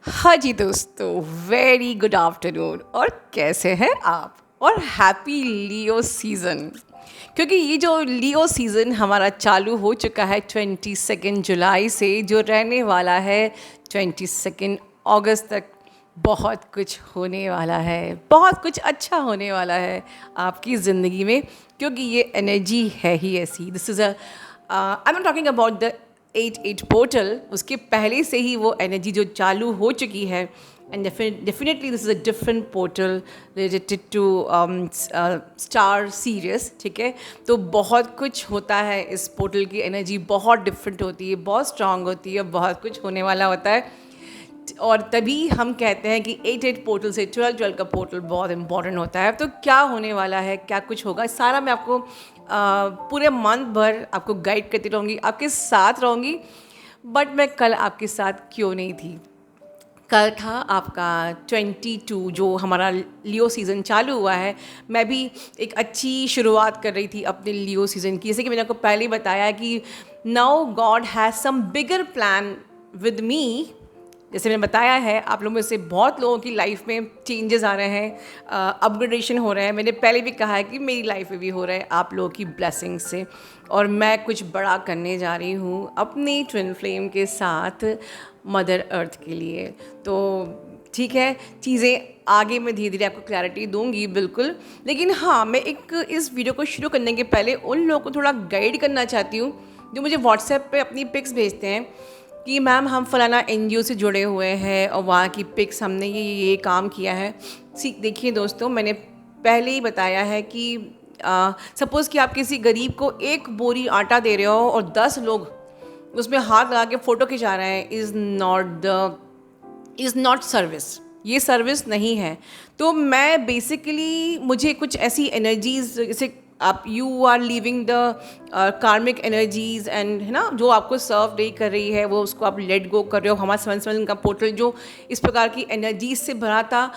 हाँ जी दोस्तों, very good afternoon. और कैसे हैं आप? और हैप्पी लियो सीज़न। क्योंकि ये जो लियो सीज़न हमारा चालू हो चुका है 22 जुलाई से, जो रहने वाला है 22 अगस्त तक। बहुत कुछ होने वाला है, बहुत कुछ अच्छा होने वाला है आपकी ज़िंदगी में, क्योंकि ये एनर्जी है ही ऐसी। This is I am talking about the 88 portal. उसके पहले से ही वो एनर्जी जो चालू हो चुकी है, and definitely this is a different portal related to star Sirius. ठीक है, तो बहुत कुछ होता है। इस पोर्टल की एनर्जी बहुत डिफरेंट होती है, बहुत स्ट्रांग होती है, बहुत कुछ होने वाला होता है। और तभी हम कहते हैं कि 88 पोर्टल से 12 का पोर्टल बहुत इंपॉर्टेंट होता है। तो क्या होने वाला है, क्या कुछ होगा, सारा मैं आपको पूरे मंथ भर आपको गाइड करती रहूँगी, आपके साथ रहूँगी। बट मैं कल आपके साथ क्यों नहीं थी? कल था आपका 22, जो हमारा लियो सीज़न चालू हुआ है। मैं भी एक अच्छी शुरुआत कर रही थी अपने लियो सीज़न की। जैसे कि मैंने आपको पहले ही बताया कि now God has some bigger plan with me. जैसे मैंने बताया है, आप लोगों में से बहुत लोगों की लाइफ में चेंजेस आ रहे हैं, अपग्रेडेशन हो रहे हैं। मैंने पहले भी कहा है कि मेरी लाइफ में भी हो रहा है आप लोगों की ब्लेसिंग से। और मैं कुछ बड़ा करने जा रही हूँ अपनी ट्विन फ्लेम के साथ, मदर अर्थ के लिए। तो ठीक है, चीज़ें आगे मैं धीरे धीरे आपको क्लैरिटी दूंगी, बिल्कुल। लेकिन हाँ, मैं एक इस वीडियो को शुरू करने के पहले उन लोगों को थोड़ा गाइड करना चाहती हूँ जो मुझे व्हाट्सएप पे अपनी पिक्स भेजते हैं कि मैम हम फलाना एनजीओ से जुड़े हुए हैं और वहाँ की पिक्स हमने ये काम किया है। देखिए दोस्तों, मैंने पहले ही बताया है कि सपोज़ कि आप किसी गरीब को एक बोरी आटा दे रहे हो और 10 लोग उसमें हाथ लगा के फ़ोटो खिंचा रहे हैं, इज़ नॉट सर्विस। ये सर्विस नहीं है। तो मैं बेसिकली, मुझे कुछ ऐसी एनर्जीज, जैसे आप you are living the karmic energies and, है ना, जो आपको सर्व नहीं कर रही है वो उसको आप लेट गो कर रहे हो। हमारा 7 का पोर्टल जो इस प्रकार की एनर्जीज से भरा था,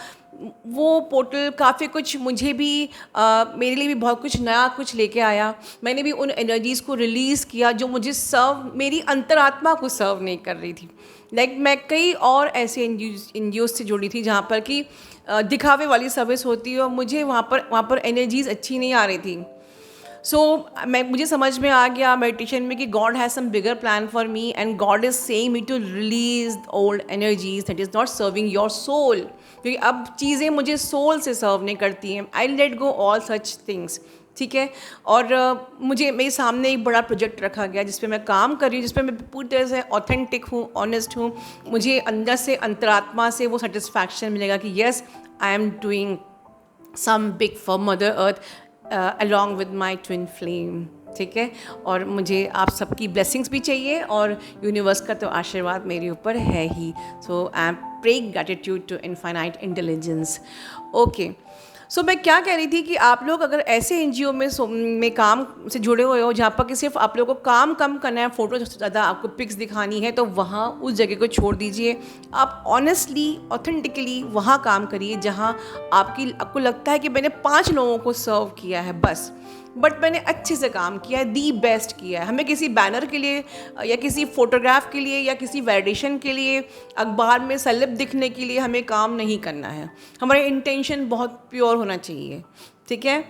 वो पोर्टल काफ़ी कुछ मुझे भी मेरे लिए भी बहुत कुछ नया कुछ लेके आया। मैंने भी उन एनर्जीज़ को रिलीज़ किया जो मुझे सर्व, मेरी अंतरात्मा को सर्व नहीं कर रही थी। मैं कई और ऐसे एन से जुड़ी थी जहाँ पर कि दिखावे वाली सर्विस होती है, और मुझे वहाँ पर एनर्जीज़ अच्छी नहीं आ रही थी। मुझे समझ में आ गया मेडिटेशन में कि God has some bigger plan for me, and God is saying me to release old energies that is not serving your soul. क्योंकि अब चीज़ें मुझे सोल से सर्व नहीं करती हैं। I let go all such things. ठीक है। और मुझे मेरे सामने एक बड़ा प्रोजेक्ट रखा गया जिस पे मैं काम कर रही हूँ, जिस पे मैं पूरी तरह से ऑथेंटिक हूँ, ऑनेस्ट हूँ। मुझे अंदर से, अंतरात्मा से वो सेटिस्फैक्शन मिलेगा कि yes, I am doing some big for Mother Earth along with my twin flame. ठीक है। और मुझे आप सबकी ब्लेसिंग्स भी चाहिए, और यूनिवर्स का तो आशीर्वाद मेरे ऊपर है ही। So I am praying gratitude to infinite intelligence. Okay. So मैं क्या कह रही थी कि आप लोग अगर ऐसे एनजीओ में काम से जुड़े हुए हो जहाँ पर कि सिर्फ आप लोगों को काम कम करना है, फ़ोटो ज़्यादा आपको पिक्स दिखानी है, तो वहाँ उस जगह को छोड़ दीजिए। आप ऑनेस्टली, ऑथेंटिकली वहाँ काम करिए जहाँ आपको लगता है कि मैंने 5 लोगों को सर्व किया है बस, बट मैंने अच्छे से काम किया है, दी बेस्ट किया है। हमें किसी बैनर के लिए या किसी फोटोग्राफ के लिए या किसी वैलिडेशन के लिए, अखबार में सेलेब दिखने के लिए हमें काम नहीं करना है। हमारे इंटेंशन बहुत प्योर होना चाहिए। ठीक है।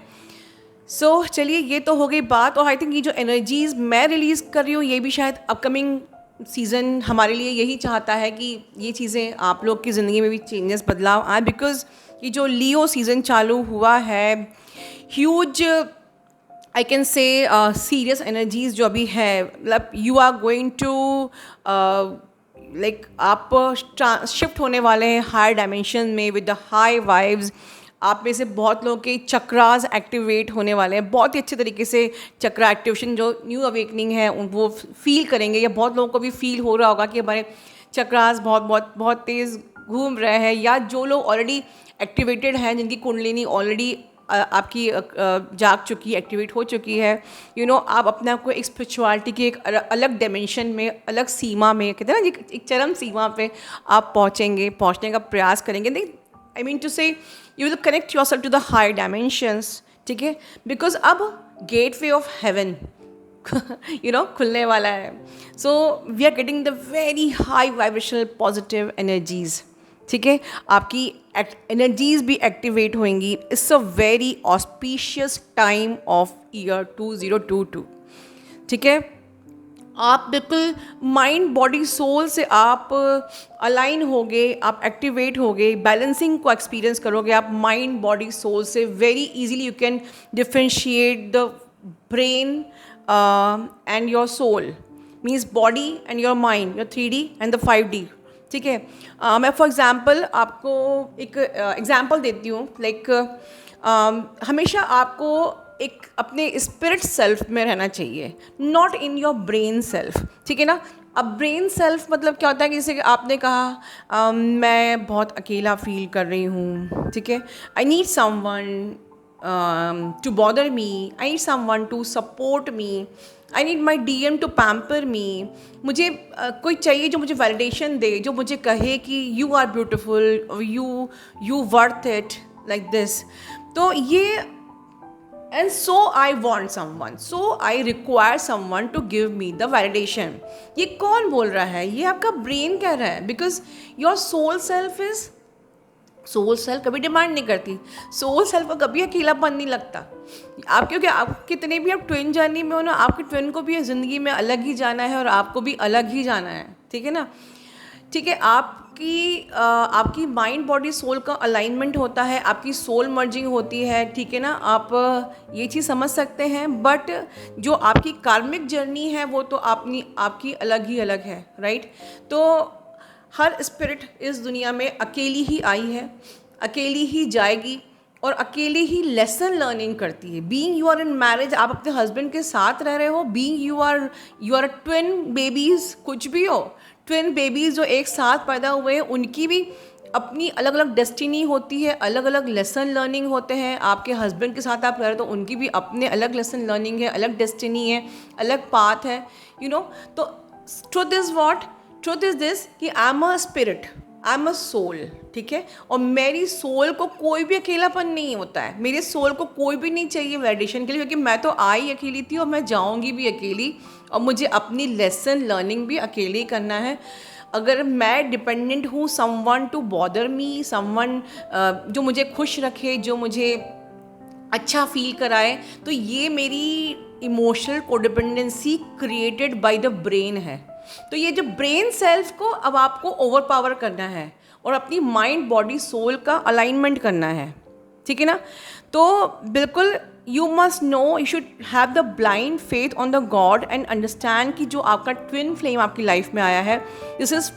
चलिए, ये तो हो गई बात। और आई थिंक ये जो एनर्जीज़ मैं रिलीज़ कर रही हूँ, ये भी शायद अपकमिंग सीज़न हमारे लिए यही चाहता है कि ये चीज़ें आप लोग की ज़िंदगी में भी चेंजेस, बदलाव आए। बिकॉज़ ये जो लियो सीज़न चालू हुआ है, huge, I can say Sirius energies जो अभी है, मतलब you are going to like, आप शिफ्ट होने वाले हैं हायर डायमेंशन में विद द हाई वाइब्स। आप में से बहुत लोगों के चक्रास एक्टिवेट होने वाले हैं बहुत ही अच्छे तरीके से। चक्रा एक्टिवेशन, जो न्यू अवेकनिंग है, वो फील करेंगे, या बहुत लोगों को भी फील हो रहा होगा कि हमारे चक्रास बहुत बहुत बहुत तेज़ घूम रहे हैं, या जो लोग ऑलरेडी एक्टिवेटेड हैं, जिनकी कुंडलिनी ऑलरेडी आपकी जाग चुकी, एक्टिवेट हो चुकी है। आप अपने आप को एक स्पिरिचुअलिटी की एक अलग डायमेंशन में, अलग सीमा में, कहते हैं ना, एक चरम सीमा पे आप पहुंचने का प्रयास करेंगे। नहीं, I mean to say you will connect yourself to the higher dimensions. ठीक है। बिकॉज अब गेटवे ऑफ हेवन खुलने वाला है. So we are getting the very high vibrational positive energies. ठीक है, आपकी एनर्जीज भी एक्टिवेट होंगी. It's a very auspicious time of year 2022. ठीक है, आप बिल्कुल माइंड बॉडी सोल से आप अलाइन होगे, आप एक्टिवेट होगे, बैलेंसिंग को एक्सपीरियंस करोगे आप माइंड बॉडी सोल से. Very easily you can differentiate the brain and your soul, means body and your mind, your 3D and the 5D. ठीक है, मैं फॉर एग्ज़ाम्पल आपको एक एग्ज़ाम्पल देती हूँ. लाइक हमेशा आपको एक अपने स्पिरिट सेल्फ में रहना चाहिए, not in your brain self. ठीक है ना. अब ब्रेन सेल्फ मतलब क्या होता है कि जैसे आपने कहा मैं बहुत अकेला फील कर रही हूँ. ठीक है, I need someone to bother me, I need someone to support me, I need my DM to pamper me. मुझे कोई चाहिए जो मुझे वैलिडेशन दे, जो मुझे कहे कि you are beautiful, you worth it, like this. तो ये and so I want someone, so I require someone to give me the validation. ये कौन बोल रहा है? ये आपका ब्रेन कह रहा है. बिकॉज योर सोल सेल्फ कभी डिमांड नहीं करती. सोल सेल्फ को कभी अकेलापन नहीं लगता. आप क्योंकि आप कितने भी आप ट्विन जर्नी में हो ना, आपके ट्विन को भी ज़िंदगी में अलग ही जाना है और आपको भी अलग ही जाना है. ठीक है ना. ठीक है, आपकी माइंड बॉडी सोल का अलाइनमेंट होता है, आपकी सोल मर्जिंग होती है. ठीक है ना, आप ये चीज़ समझ सकते हैं. बट जो आपकी कार्मिक जर्नी है वो तो आपकी अलग ही अलग है. राइट. तो हर स्पिरिट इस दुनिया में अकेली ही आई है, अकेली ही जाएगी और अकेले ही लेसन लर्निंग करती है. Being you are in marriage, आप अपने हस्बैंड के साथ रह रहे हो. Being you are twin babies, कुछ भी हो, ट्विन बेबीज़ जो एक साथ पैदा हुए हैं, उनकी भी अपनी अलग अलग डेस्टिनी होती है, अलग अलग लेसन लर्निंग होते हैं. आपके हस्बैंड के साथ आप रह रहे हो तो उनकी भी अपने अलग लेसन लर्निंग है, अलग डेस्टिनी है, अलग पाथ है. तो ट्रुथ इज़ दिस कि I am a spirit, I am a soul. ठीक है, और मेरी सोल को कोई भी अकेलापन नहीं होता है. मेरे सोल को कोई भी नहीं चाहिए वैलिडेशन के लिए, क्योंकि मैं तो आई अकेली थी और मैं जाऊंगी भी अकेली, और मुझे अपनी लेसन लर्निंग भी अकेले ही करना है. अगर मैं डिपेंडेंट हूँ someone to bother me, someone जो मुझे खुश रखे, जो मुझे अच्छा फील कराए, तो ये मेरी emotional codependency created by the brain है. तो ये जो ब्रेन सेल्फ को अब आपको ओवर पावर करना है और अपनी माइंड बॉडी सोल का अलाइनमेंट करना है. ठीक है ना. तो बिल्कुल you must know, you should have the blind faith on the God and understand कि जो आपका ट्विन फ्लेम आपकी लाइफ में आया है, this is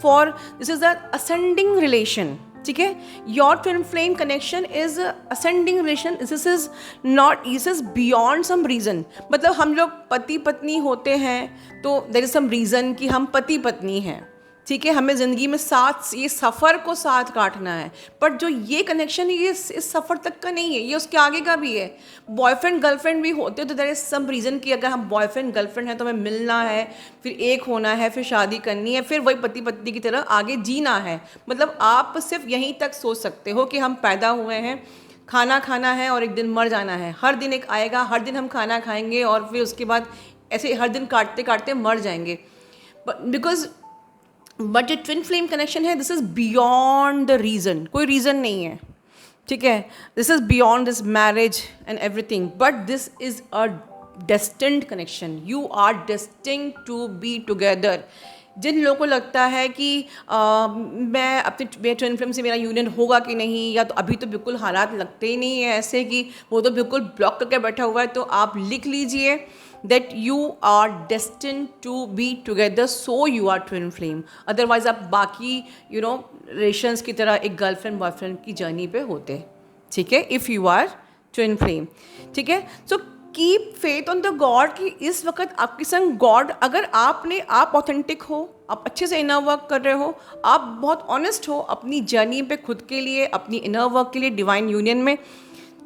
the ascending relation. ठीक है, your twin flame connection is ascending relation. This is beyond some reason. मतलब हम लोग पति पत्नी होते हैं तो देयर इज सम रीज़न कि हम पति पत्नी हैं. ठीक है, हमें ज़िंदगी में साथ ये सफ़र को साथ काटना है. बट जो ये कनेक्शन है ये इस सफ़र तक का नहीं है, ये उसके आगे का भी है. बॉयफ्रेंड गर्लफ्रेंड भी होते तो देयर इज सम रीज़न कि अगर हम बॉयफ्रेंड गर्लफ्रेंड हैं तो हमें मिलना है, फिर एक होना है, फिर शादी करनी है, फिर वही पति पत्नी की तरह आगे जीना है. मतलब आप सिर्फ यहीं तक सोच सकते हो कि हम पैदा हुए हैं, खाना खाना है और एक दिन मर जाना है. हर दिन एक आएगा, हर दिन हम खाना खाएंगे और फिर उसके बाद ऐसे हर दिन काटते काटते मर जाएंगे. बट जो ट्विन फ्लेम कनेक्शन है, this is beyond the reason. कोई रीज़न नहीं है. ठीक है, this is beyond this marriage and everything, but this is a destined connection. You are destined to be together. जिन लोगों को लगता है कि मैं अपने ट्विन फ्लेम से मेरा यूनियन होगा कि नहीं, या तो अभी तो बिल्कुल हालात लगते ही नहीं है ऐसे कि वो तो बिल्कुल ब्लॉक करके बैठा हुआ है, तो आप लिख लीजिए that you are destined to be together, so you are twin flame. Otherwise आप बाकी रिलेशंस की तरह एक गर्लफ्रेंड बॉयफ्रेंड की जर्नी पे होते. ठीक है, if you are twin flame. ठीक है, so keep faith on the God कि इस वक्त आपके संग गॉड, अगर आप ऑथेंटिक हो, आप अच्छे से इनर वर्क कर रहे हो, आप बहुत ऑनेस्ट हो अपनी जर्नी पे, खुद के लिए, अपनी इनर वर्क के लिए, डिवाइन यूनियन में,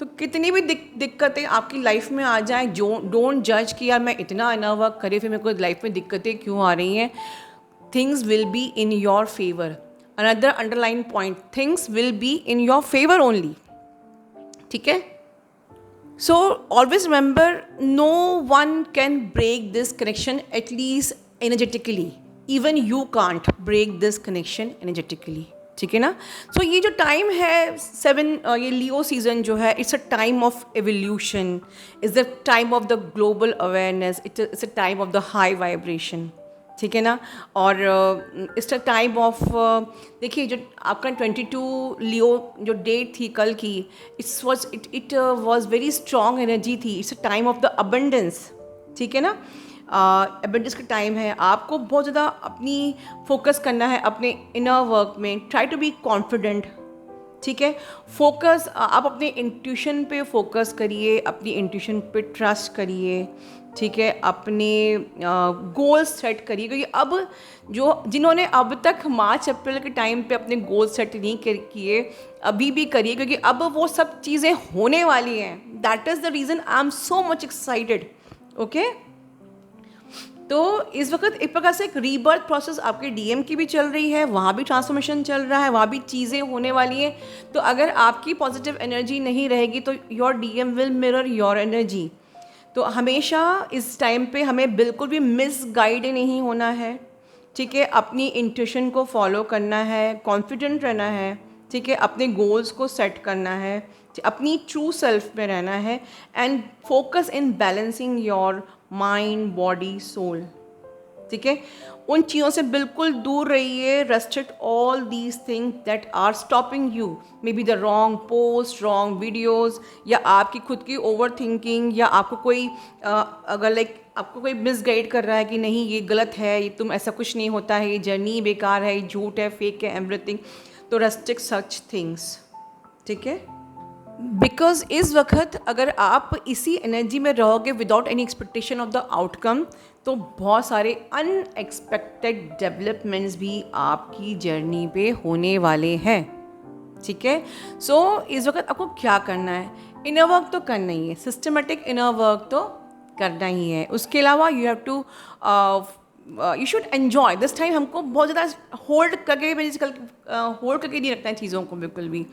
तो कितनी भी दिक्कतें आपकी लाइफ में आ जाएं, डोंट जज कि यार मैं इतना इनर वर्क करे फिर मेरे को लाइफ में दिक्कतें क्यों आ रही हैं. Things will be in your favour. Another underline point, things will be in your favour only. ठीक है, So always remember, no one can break this connection, at least energetically. Even you can't break this connection energetically. ठीक है ना? सो ये जो time है 7, ये लियो season जो है, it's a time of evolution, it's the time of the global awareness, it's a time of the high vibration. ठीक है ना? और इट्स अ टाइम ऑफ, देखिए जो आपका 22 लियो जो डेट थी कल की, it was very strong energy थी. It's a time of the abundance. ठीक है ना? अबंडेंस का टाइम है. आपको बहुत ज़्यादा अपनी फोकस करना है अपने इनर वर्क में. Try to be confident. ठीक है? फोकस, आप अपने इंट्यूशन पे फोकस करिए, अपनी इंट्यूशन पे ट्रस्ट करिए. ठीक है? अपने गोल सेट करिए, क्योंकि अब जिन्होंने अब तक मार्च अप्रैल के टाइम पे अपने गोल सेट नहीं किए, अभी भी करिए, क्योंकि अब वो सब चीज़ें होने वाली हैं. That is the reason I am so much excited. Okay, तो इस वक्त एक प्रकार से एक रीबर्थ प्रोसेस आपके डीएम की भी चल रही है, वहाँ भी ट्रांसफॉर्मेशन चल रहा है, वहाँ भी चीज़ें होने वाली हैं. तो अगर आपकी पॉजिटिव एनर्जी नहीं रहेगी तो your DM will mirror your energy. तो हमेशा इस टाइम पे हमें बिल्कुल भी मिसगाइड नहीं होना है. ठीक है? अपनी इंट्यूशन को फॉलो करना है, कॉन्फिडेंट रहना है. ठीक है? अपने गोल्स को सेट करना है, अपनी ट्रू सेल्फ में रहना है, and focus in balancing your mind, body, soul. ठीक है? उन चीज़ों से बिल्कुल दूर रहिए. Restrict all these things that are stopping you, maybe the wrong post, wrong videos, या आपकी खुद की ओवर थिंकिंग, या आपको कोई अगर आपको कोई मिसगाइड कर रहा है कि नहीं ये गलत है, ये तुम ऐसा कुछ नहीं होता है, ये जर्नी बेकार है, ये झूठ है, फेक है, एवरीथिंग. तो रेस्ट्रिक्ट सच थिंग्स. ठीक है? बिकॉज इस वक्त अगर आप इसी एनर्जी में रहोगे without any expectation of the outcome, तो बहुत सारे अनएक्सपेक्टेड डेवलपमेंट्स भी आपकी जर्नी पे होने वाले हैं. ठीक है? सो इस वक्त आपको क्या करना है? इनर वर्क तो करना ही है, सिस्टमेटिक इनर वर्क तो करना ही है. उसके अलावा you have to you should enjoy this time. हमको बहुत ज़्यादा होल्ड करके होल्ड करके नहीं रखना है चीज़ों को, बिल्कुल भी.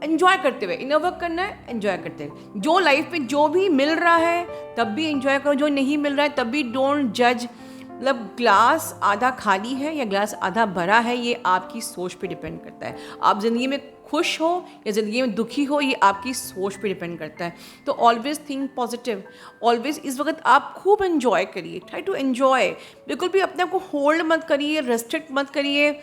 एन्जॉय करते हुए इनर वर्क करना है, एन्जॉय करते हुए. जो लाइफ में जो भी मिल रहा है तब भी एन्जॉय करो, जो नहीं मिल रहा है तब भी डोंट जज. मतलब ग्लास आधा खाली है या ग्लास आधा भरा है, ये आपकी सोच पे डिपेंड करता है. आप ज़िंदगी में खुश हो या ज़िंदगी में दुखी हो, ये आपकी सोच पे डिपेंड करता है. तो ऑलवेज थिंक पॉजिटिव. ऑलवेज इस वक्त आप खूब एंजॉय करिए. Try to enjoy. बिल्कुल भी अपने आप को होल्ड मत करिए, रेस्ट्रिक्ट मत करिए.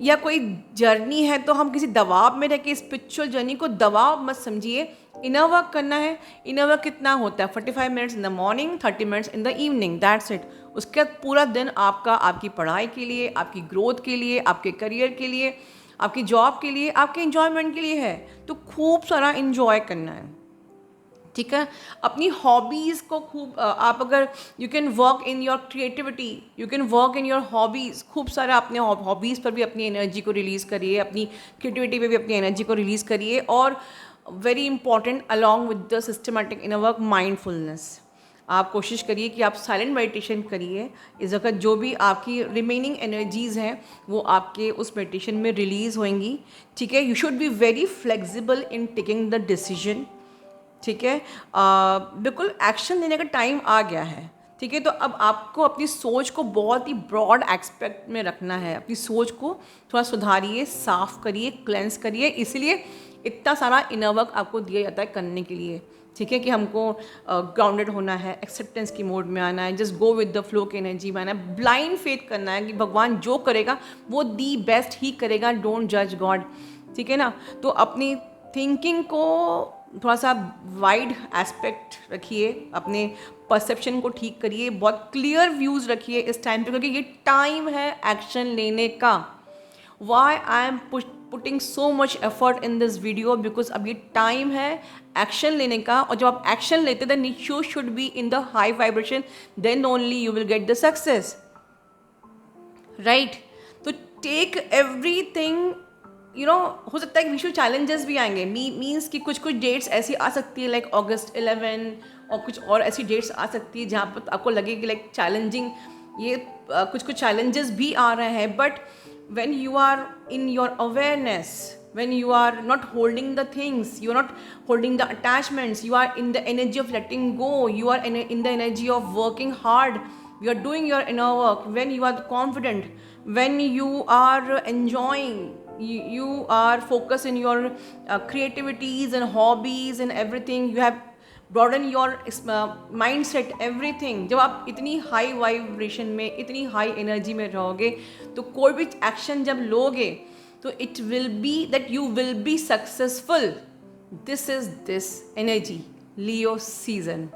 या कोई जर्नी है तो हम किसी दबाव में रह के स्पिरिचुअल जर्नी को दबाव मत समझिए. इनर वर्क करना है. इनर वर्क कितना होता है? 45 minutes in the morning, 30 minutes in the evening, that's it. उसके बाद पूरा दिन आपका आपकी पढ़ाई के लिए, आपकी ग्रोथ के लिए, आपके करियर के लिए, आपकी जॉब के लिए, आपके इन्जॉयमेंट के लिए है. तो खूब सारा इन्जॉय करना है. ठीक है? अपनी हॉबीज़ को खूब आप अगर you can work in your creativity, you can work in your hobbies. खूब सारा अपने हॉबीज़ पर भी अपनी एनर्जी को रिलीज़ करिए, अपनी क्रिएटिविटी पे भी अपनी एनर्जी को रिलीज़ करिए. और very important along with the systematic inner work, mindfulness. आप कोशिश करिए कि आप साइलेंट मेडिटेशन करिए. इस वक्त जो भी आपकी रिमेनिंग एनर्जीज़ हैं वो आपके उस मेडिटेशन में रिलीज़ होंगी. ठीक है? You should be very flexible in taking the decision. ठीक है? बिल्कुल एक्शन लेने का टाइम आ गया है. ठीक है? तो अब आपको अपनी सोच को बहुत ही ब्रॉड एस्पेक्ट में रखना है. अपनी सोच को थोड़ा सुधारिए, साफ़ करिए, क्लेंस करिए. इसलिए इतना सारा इनर वर्क आपको दिया जाता है करने के लिए. ठीक है? कि हमको ग्राउंडेड होना है, एक्सेप्टेंस की मोड में आना है, just go with the flow की एनर्जी में आना है, ब्लाइंड फेथ करना है कि भगवान जो करेगा वो दी बेस्ट ही करेगा. डोंट जज गॉड. ठीक है ना? तो अपनी थिंकिंग को थोड़ा सा वाइड एस्पेक्ट रखिए, अपने परसेप्शन को ठीक करिए, बहुत क्लियर व्यूज़ रखिए इस टाइम पे, क्योंकि ये टाइम है एक्शन लेने का. Why I am putting so much effort in this video, because अब ये टाइम है एक्शन लेने का. और जब आप एक्शन लेते then you should be in the high vibration, then only you will get the success. Right? तो टेक एवरीथिंग. हो सकता है कि विशुअल चैलेंजेस भी आएंगे. मीन्स कि कुछ डेट्स ऐसी आ सकती है लाइक अगस्त 11, और कुछ और ऐसी डेट्स आ सकती है जहाँ पर आपको लगे कि लाइक चैलेंजिंग, ये कुछ चैलेंजेस भी आ रहे हैं. But when you are in your awareness, when you are not holding the things, you are not holding the attachments, you are in the energy of letting go, you are in the energy of working hard, you are doing your inner work, when you are confident, when you are enjoying, you are focused in your creativities and hobbies and everything, you have broaden your mindset, everything. जब आप इतनी high vibration में, इतनी high energy में रहोगे, तो कोई भी एक्शन जब लोगे तो it will be that you will be successful. This energy Leo season.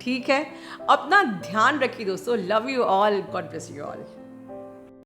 ठीक है, अपना ध्यान रखिए दोस्तों. Love you all, God bless you all.